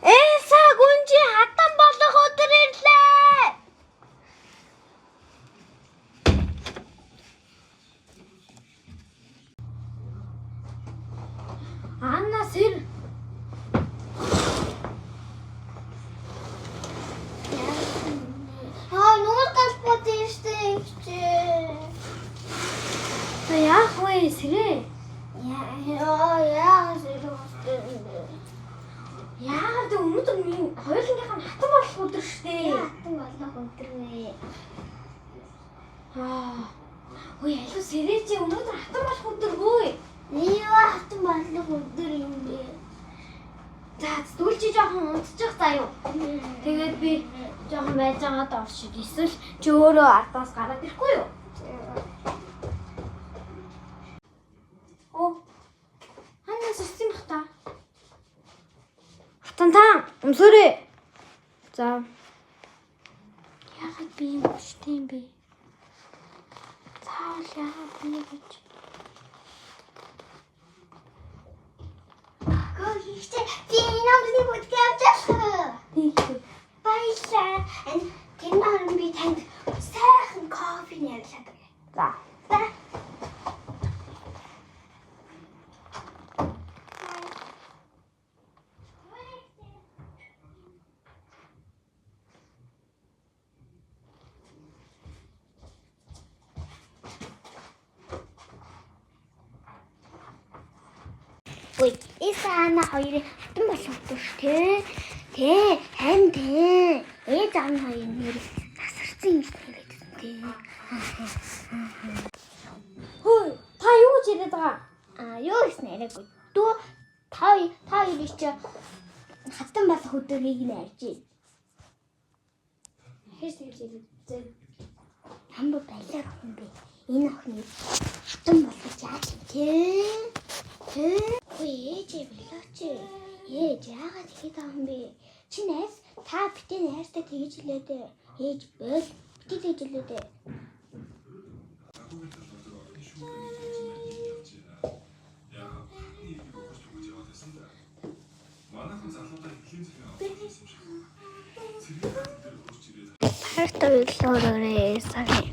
Элса гүнжи хатан болох өдөр ирлээ. Анна сэр. Нур галбат ирсэн чи. За яах вэ сэрээ? Яа сэрээ. Яагаад өнөөдөр минь хоёулынх нь хатан болох өдөр штэ. Хатан болох өдөр вэ. Ой алуу сэрээ чи өнөөдөр хатан болох өдөр хөөе. Нива хатан болох өдөр юм бэ. За тэгвэл чи жоохон унтчих заяа. Тэгээд би жоохон байж байгаад оршиг. Эсвэл чи өөрөө ардаас гараад ирэхгүй юу? Ханаас ирсэн бах та. Хатантан өмсөөрэй. За. Яагаад би юм өштэй юм бэ? Заавал яагаад би гэж. Гэхдээ би намны бүтгэвчээ. Баярлаа. Тэр би танд сайхан кофе нэрлээд байгаа. За. Ой, Исана хоёрын хатан болох өдөр шүү дээ. Харин дээ. Ээж аав хоёрын нэр насарсан юм шиг хэлээдсэн дээ. Хөөе, та юу гэж яриад байгаа? Юу гэсэн яриаггүй. Дүү та хоёрын чи хатан болох өдрийг нь ярьж байна. Хэж тэгж яриад. Хамбо байлаа охин бэ. Энэ охины хатан болох яаж юм те? Ой, ээж билээч. Ээж яагаад тэгэхэд байгаа юм бэ? Чи найз та битээ найзтай тэгж хэлээ дээ. Ээж бол битээ тэгж хэлээ дээ. Хартай үйлөөрөө сарын